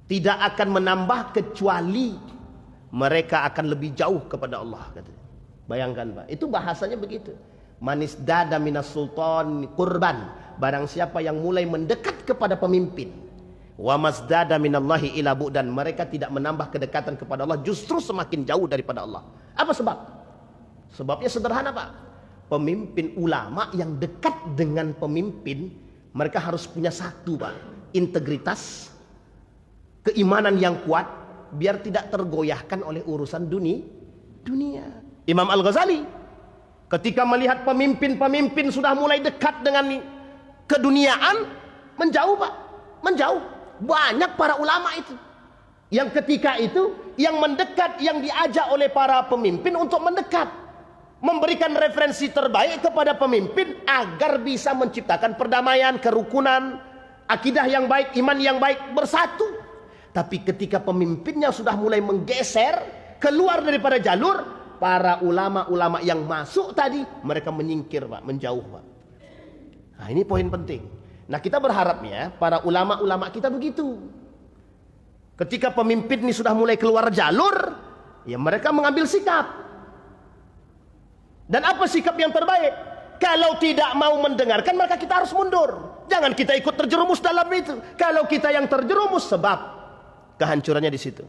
tidak akan menambah kecuali mereka akan lebih jauh kepada Allah, katanya. Bayangkan, Pak, itu bahasanya begitu. Manis dada minas sultan kurban, barang siapa yang mulai mendekat kepada pemimpin, wa masdada minallahi ila bu'dan, mereka tidak menambah kedekatan kepada Allah, justru semakin jauh daripada Allah. Apa sebab? Sebabnya sederhana, Pak. Pemimpin ulama yang dekat dengan pemimpin, mereka harus punya satu, Pak, integritas, keimanan yang kuat, biar tidak tergoyahkan oleh urusan dunia. Imam Al-Ghazali ketika melihat pemimpin-pemimpin sudah mulai dekat dengan keduniaan, menjauh, Pak, menjauh. Banyak para ulama itu yang ketika itu yang mendekat, yang diajak oleh para pemimpin untuk mendekat, memberikan referensi terbaik kepada pemimpin agar bisa menciptakan perdamaian, kerukunan, akidah yang baik, iman yang baik, bersatu. Tapi ketika pemimpinnya sudah mulai menggeser keluar daripada jalur, para ulama-ulama yang masuk tadi, mereka menyingkir, Pak, menjauh, Pak. Nah, ini poin penting. Nah, kita berharapnya para ulama-ulama kita begitu. Ketika pemimpin ini sudah mulai keluar jalur, ya mereka mengambil sikap. Dan apa sikap yang terbaik? Kalau tidak mau mendengarkan, maka kita harus mundur. Jangan kita ikut terjerumus dalam itu. Kalau kita yang terjerumus, sebab kehancurannya di situ.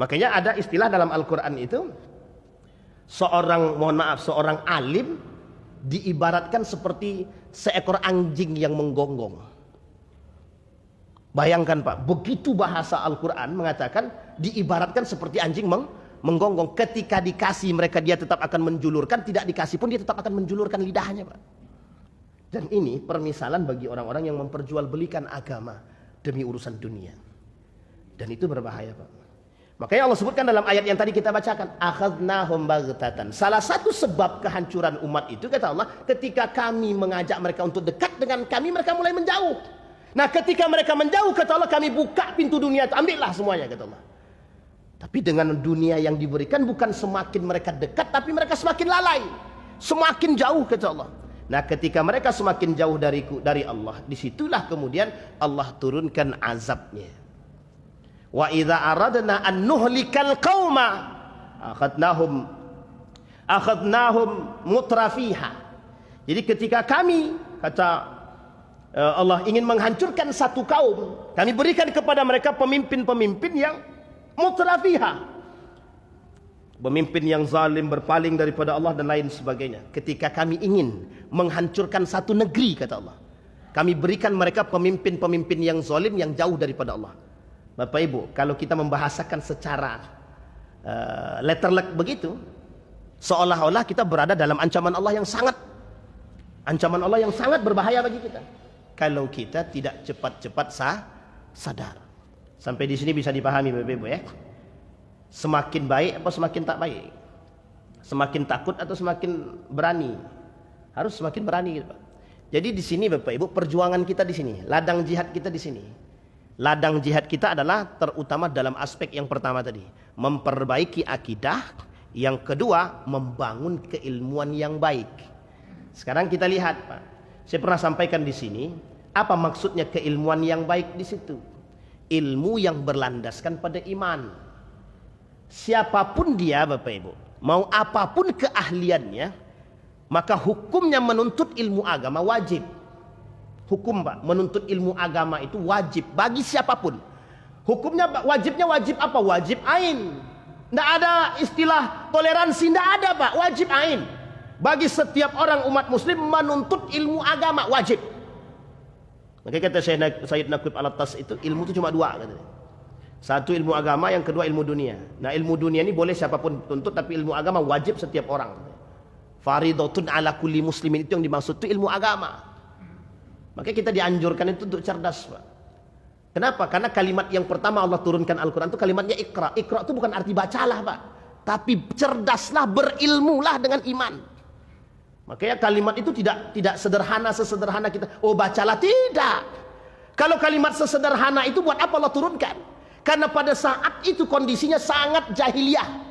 Makanya ada istilah dalam Al-Quran itu, seorang alim diibaratkan seperti seekor anjing yang menggonggong. Bayangkan, Pak, begitu bahasa Al-Quran mengatakan diibaratkan seperti anjing menggonggong. Ketika dikasih mereka, dia tetap akan menjulurkan, tidak dikasih pun dia tetap akan menjulurkan lidahnya, Pak. Dan ini permisalan bagi orang-orang yang memperjualbelikan agama demi urusan dunia. Dan itu berbahaya, Pak. Makanya Allah sebutkan dalam ayat yang tadi kita bacakan, akhadnahum baghtatan. Salah satu sebab kehancuran umat itu, kata Allah, ketika kami mengajak mereka untuk dekat dengan kami, mereka mulai menjauh. Nah, ketika mereka menjauh, kata Allah, kami buka pintu dunia itu, ambillah semuanya, kata Allah. Tapi dengan dunia yang diberikan, bukan semakin mereka dekat, tapi mereka semakin lalai, semakin jauh, kata Allah. Nah, ketika mereka semakin jauh dari Allah, disitulah kemudian Allah turunkan azabnya. Wa idza aradna an nuhlikal qauma akhadnahum mutrafiha. Jadi ketika kami, kata Allah, ingin menghancurkan satu kaum, kami berikan kepada mereka pemimpin-pemimpin yang mutrafiha, pemimpin yang zalim, berpaling daripada Allah dan lain sebagainya. Ketika kami ingin menghancurkan satu negeri, kata Allah, kami berikan mereka pemimpin-pemimpin yang zalim, yang jauh daripada Allah. Bapak Ibu, kalau kita membahasakan secara letterlek begitu, seolah-olah kita berada dalam ancaman Allah yang sangat berbahaya bagi kita kalau kita tidak cepat-cepat sadar. Sampai di sini bisa dipahami Bapak Ibu ya. Semakin baik apa semakin tak baik? Semakin takut atau semakin berani? Harus semakin berani gitu, Pak. Jadi di sini Bapak Ibu, perjuangan kita di sini, ladang jihad kita di sini. Ladang jihad kita adalah terutama dalam aspek yang pertama tadi, memperbaiki akidah, yang kedua membangun keilmuan yang baik. Sekarang kita lihat, Pak. Saya pernah sampaikan di sini, apa maksudnya keilmuan yang baik di situ? Ilmu yang berlandaskan pada iman. Siapapun dia Bapak Ibu, mau apapun keahliannya, maka hukumnya menuntut ilmu agama wajib. Hukum, Pak, menuntut ilmu agama itu wajib bagi siapapun. Hukumnya wajibnya wajib apa? Wajib ain. Tidak ada istilah toleransi, tidak ada, Pak. Wajib ain. Bagi setiap orang umat muslim menuntut ilmu agama wajib. Makanya kata Sayyid Naqib Al-Attas itu, ilmu itu cuma dua katanya. Satu ilmu agama, yang kedua ilmu dunia. Nah, ilmu dunia ini boleh siapapun tuntut, tapi ilmu agama wajib setiap orang. Faridatun ala kulli muslimin, itu yang dimaksud itu ilmu agama. Makanya kita dianjurkan itu untuk cerdas, Pak. Kenapa? Karena kalimat yang pertama Allah turunkan Al-Quran itu kalimatnya Iqra. Iqra itu bukan arti bacalah, Pak, tapi cerdaslah, berilmulah dengan iman. Makanya kalimat itu tidak sesederhana kita, oh bacalah, tidak. Kalau kalimat sesederhana itu buat apa Allah turunkan? Karena pada saat itu kondisinya sangat jahiliyah.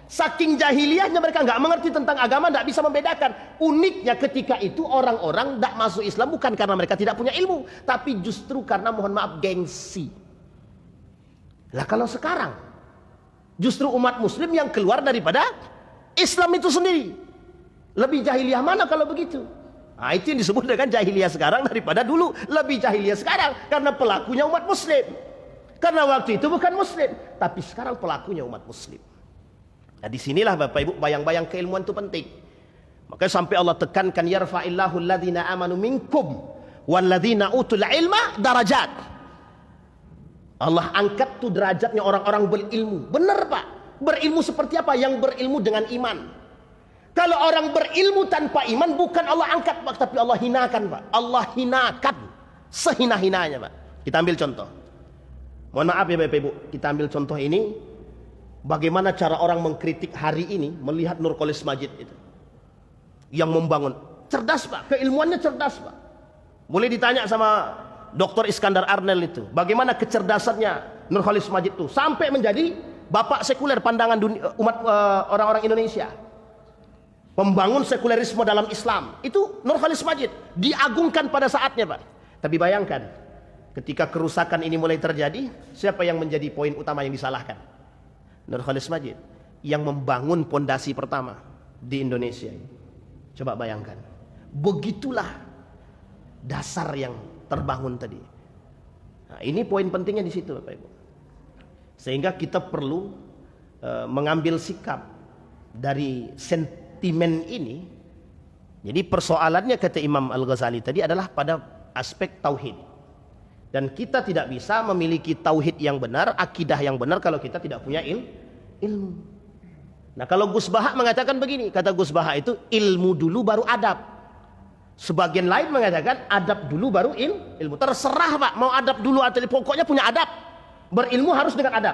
Saking jahiliyahnya mereka nggak mengerti tentang agama, nggak bisa membedakan. Uniknya ketika itu orang-orang tidak masuk Islam bukan karena mereka tidak punya ilmu, tapi justru karena, mohon maaf, gengsi. Lah kalau sekarang justru umat muslim yang keluar daripada Islam itu sendiri, lebih jahiliyah mana kalau begitu? Nah, itu yang disebut dengan jahiliyah sekarang daripada dulu. Lebih jahiliyah sekarang karena pelakunya umat muslim. Karena waktu itu bukan muslim, tapi sekarang pelakunya umat muslim. Nah, disinilah Bapak Ibu bayang-bayang keilmuan itu penting. Makanya sampai Allah tekankan, yarfa'illahu alladhina amanu minkum walladhina utul ilma darajat. Allah angkat tuh derajatnya orang-orang berilmu. Benar, Pak. Berilmu seperti apa? Yang berilmu dengan iman. Kalau orang berilmu tanpa iman, bukan Allah angkat, Pak, tapi Allah hinakan, Pak. Allah hinakan sehina-hinanya, Pak. Kita ambil contoh. Mohon maaf ya Bapak Ibu, kita ambil contoh ini. Bagaimana cara orang mengkritik hari ini melihat Nurcholish Madjid itu, yang membangun. Cerdas, Pak. Keilmuannya cerdas, Pak. Boleh ditanya sama Dr. Iskandar Arnel itu, bagaimana kecerdasannya Nurcholish Madjid itu sampai menjadi bapak sekuler pandangan dunia, umat orang-orang Indonesia. Membangun sekulerisme dalam Islam. Itu Nurcholish Madjid diagungkan pada saatnya, Pak. Tapi bayangkan, ketika kerusakan ini mulai terjadi, siapa yang menjadi poin utama yang disalahkan? Nurcholish Madjid, yang membangun pondasi pertama di Indonesia. Coba bayangkan, begitulah dasar yang terbangun tadi. Nah, ini poin pentingnya di situ, Bapak Ibu. Sehingga kita perlu mengambil sikap dari sentimen ini. Jadi persoalannya, kata Imam Al-Ghazali tadi, adalah pada aspek tauhid. Dan kita tidak bisa memiliki tauhid yang benar, akidah yang benar, kalau kita tidak punya ilmu. Nah, kalau Gus Baha mengatakan begini, kata Gus Baha itu, ilmu dulu baru adab. Sebagian lain mengatakan adab dulu baru ilmu. Terserah, Pak, mau adab dulu atau pokoknya punya adab. Berilmu harus dengan adab.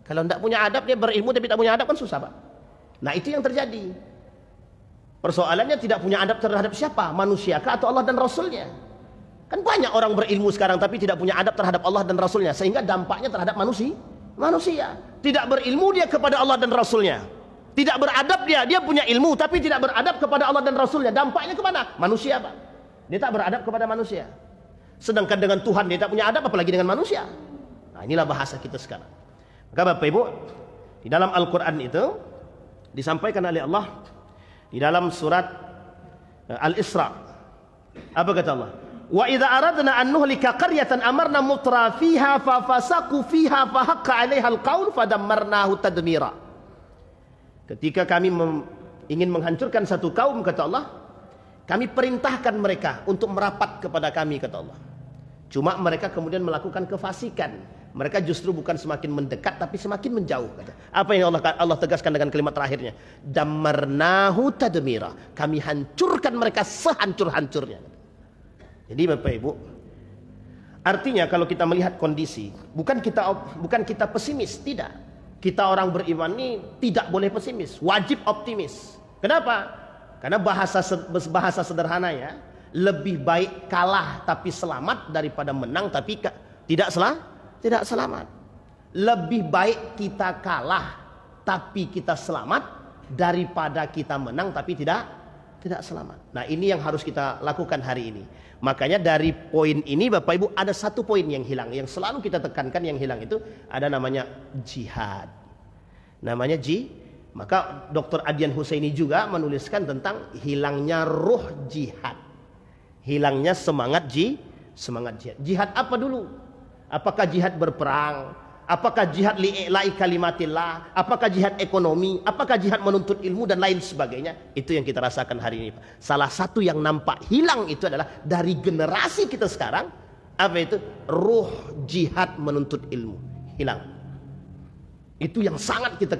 Kalau tidak punya adab, dia berilmu tapi tidak punya adab kan susah, Pak. Nah, itu yang terjadi. Persoalannya tidak punya adab terhadap siapa? Manusiakah atau Allah dan Rasulnya? Kan banyak orang berilmu sekarang tapi tidak punya adab terhadap Allah dan Rasulnya, sehingga dampaknya terhadap manusia. Tidak berilmu dia kepada Allah dan Rasulnya. Tidak beradab dia punya ilmu tapi tidak beradab kepada Allah dan Rasulnya. Dampaknya kemana? Manusia, Pak. Dia tak beradab kepada manusia. Sedangkan dengan Tuhan dia tak punya adab, apalagi dengan manusia. Nah, inilah bahasa kita sekarang. Maka Bapak Ibu, di dalam Al-Quran itu disampaikan oleh Allah di dalam surat Al-Isra. Apa kata Allah? Wa idza aradna an nuhlika qaryatan amarna mutra fiha fa fasaqu fiha fa haqqa 'alaiha al-qaul fadammarnahu tadmira. Ketika kami ingin menghancurkan satu kaum, kata Allah, kami perintahkan mereka untuk merapat kepada kami, kata Allah. Cuma mereka kemudian melakukan kefasikan. Mereka justru bukan semakin mendekat tapi semakin menjauh. Apa yang Allah tegaskan dengan kalimat terakhirnya? Dammarnahu tadmira. Kami hancurkan mereka sehancur-hancurnya. Jadi Bapak Ibu, artinya kalau kita melihat kondisi, bukan kita pesimis, tidak. Kita orang beriman ini tidak boleh pesimis, wajib optimis. Kenapa? Karena bahasa sederhana ya, lebih baik kalah tapi selamat daripada menang tapi tidak selamat. Lebih baik kita kalah tapi kita selamat daripada kita menang tapi tidak selamat. Nah, ini yang harus kita lakukan hari ini. Makanya dari poin ini Bapak Ibu ada satu poin yang hilang, yang selalu kita tekankan, yang hilang itu ada namanya jihad. Namanya maka Dr. Adyan Husaini juga menuliskan tentang hilangnya ruh jihad. Hilangnya semangat jihad. Jihad apa dulu? Apakah jihad berperang? Apakah jihad li'i'la'i kalimatillah? Apakah jihad ekonomi? Apakah jihad menuntut ilmu dan lain sebagainya? Itu yang kita rasakan hari ini, Pak. Salah satu yang nampak hilang itu adalah dari generasi kita sekarang, apa itu? Ruh jihad menuntut ilmu hilang. Itu yang sangat kita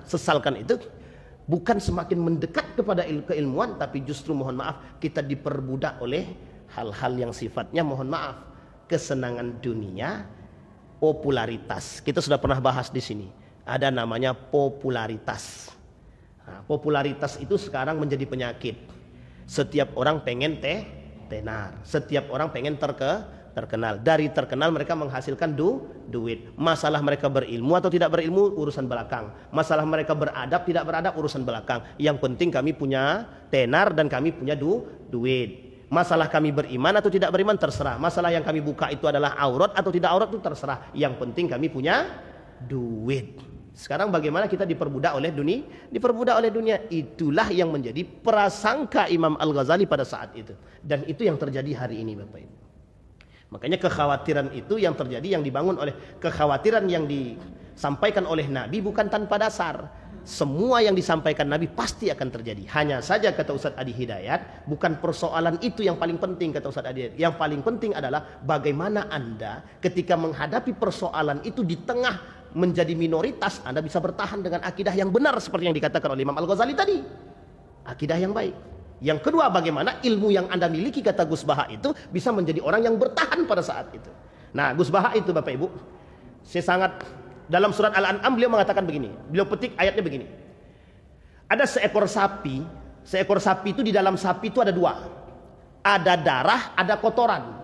sesalkan itu. Bukan semakin mendekat kepada keilmuan, tapi justru mohon maaf kita diperbudak oleh hal-hal yang sifatnya mohon maaf kesenangan dunia, popularitas. Kita sudah pernah bahas di sini. Ada namanya popularitas. Nah, popularitas itu sekarang menjadi penyakit. Setiap orang pengen tenar. Setiap orang pengen terkenal. Dari terkenal mereka menghasilkan duit. Masalah mereka berilmu atau tidak berilmu urusan belakang. Masalah mereka beradab tidak beradab urusan belakang. Yang penting kami punya tenar dan kami punya duit. Masalah kami beriman atau tidak beriman terserah. Masalah yang kami buka itu adalah aurat atau tidak aurat itu terserah. Yang penting kami punya duit. Sekarang bagaimana kita diperbudak oleh dunia? Itulah yang menjadi prasangka Imam Al-Ghazali pada saat itu. Dan itu yang terjadi hari ini Bapak Ibu. Makanya kekhawatiran itu yang terjadi, yang dibangun oleh kekhawatiran yang disampaikan oleh Nabi bukan tanpa dasar. Semua yang disampaikan Nabi pasti akan terjadi. Hanya saja kata Ustaz Adi Hidayat, bukan persoalan itu yang paling penting kata Ustaz Adi Hidayat. Yang paling penting adalah bagaimana Anda ketika menghadapi persoalan itu di tengah menjadi minoritas, Anda bisa bertahan dengan akidah yang benar seperti yang dikatakan oleh Imam Al-Ghazali tadi. Akidah yang baik. Yang kedua, bagaimana ilmu yang Anda miliki kata Gus Baha itu bisa menjadi orang yang bertahan pada saat itu. Nah, Gus Baha itu Bapak Ibu, saya sangat dalam surat Al-An'am beliau mengatakan begini. Beliau petik ayatnya begini. Ada seekor sapi. Seekor sapi itu di dalam sapi itu ada dua. Ada darah, ada kotoran.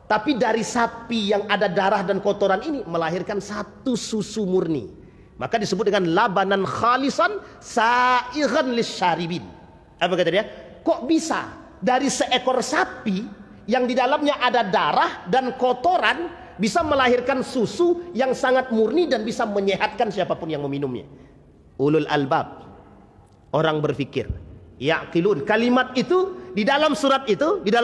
Tapi dari sapi yang ada darah dan kotoran ini melahirkan satu susu murni. Maka disebut dengan labanan khalisan sa'ighan lisyaribin. Apa kata dia? Kok bisa dari seekor sapi yang di dalamnya ada darah dan kotoran bisa melahirkan susu yang sangat murni dan bisa menyehatkan siapapun yang meminumnya? Ulul albab, orang berfikir, yaqilun. Kalimat itu di dalam surat itu, di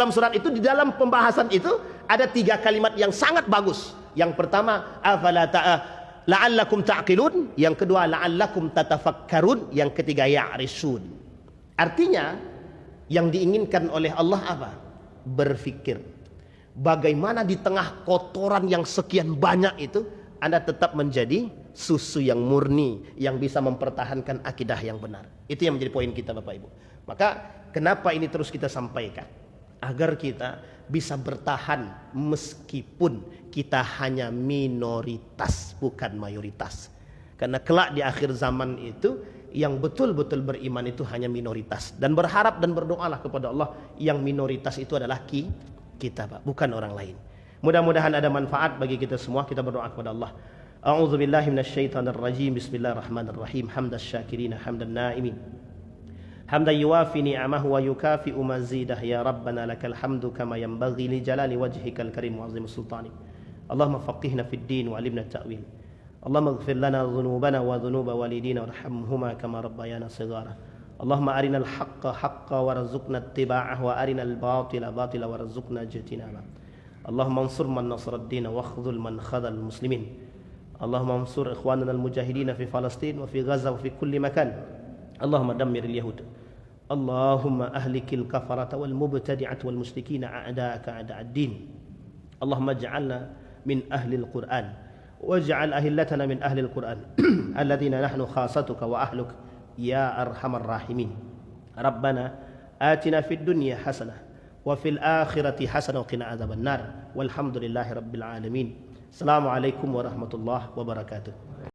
dalam pembahasan itu ada 3 kalimat yang sangat bagus. Yang pertama, la'allakum ta'qilun. Yang kedua, la'allakum tatafakkarun. Yang ketiga, ya'risun. Artinya yang diinginkan oleh Allah apa? Berfikir. Bagaimana di tengah kotoran yang sekian banyak itu Anda tetap menjadi susu yang murni yang bisa mempertahankan akidah yang benar. Itu yang menjadi poin kita Bapak Ibu. Maka kenapa ini terus kita sampaikan? Agar kita bisa bertahan meskipun kita hanya minoritas bukan mayoritas. Karena kelak di akhir zaman itu yang betul-betul beriman itu hanya minoritas. Dan berharap dan berdoalah kepada Allah yang minoritas itu adalah kita Pak, bukan orang lain. Mudah-mudahan ada manfaat bagi kita semua. Kita berdoa kepada Allah. A'udzubillahi minasyaitonirrajim. Bismillahirrahmanirrahim. Hamdas syakirin hamdan naimin. Hamdan yuwafi ni'amahu wa yukafi'u mazidah. Ya Rabbana lakal hamdu kama yanbaghi li jalali wajhikal karim wa azim sultanik. Allahumma faqihna fid din wa alimna ta'wil. Allahumma ighfir lana dhunubana wa dhunuba walidina warhamhuma kama rabbayana shighara. Allahumma arinal haqqa haqqa warzuqna ittiba'ah wa arinal batila batila warzuqna ijtinabah. Allahumma ansur man nasara ad-din wa khudhul man khadhal muslimin. Allahumma ansur ikhwanana al-mujahidin fi Palestin wa fi Gaza wa fi kulli makan. Allahumma dammir al-yahud. Allahumma ahlikil kafarata wal mubtadi'at wal musyrikin a'da'aka a'da'ad din. Allahumma ij'alna min ahli al-Qur'an. واجعل أهلتنا من أهل القرآن الذين نحن خاصتك وأهلك يا أرحم الراحمين. ربنا آتنا في الدنيا حسنة وفي الآخرة حسنة وقنا عذاب النار والحمد لله رب العالمين. السلام عليكم ورحمة الله وبركاته.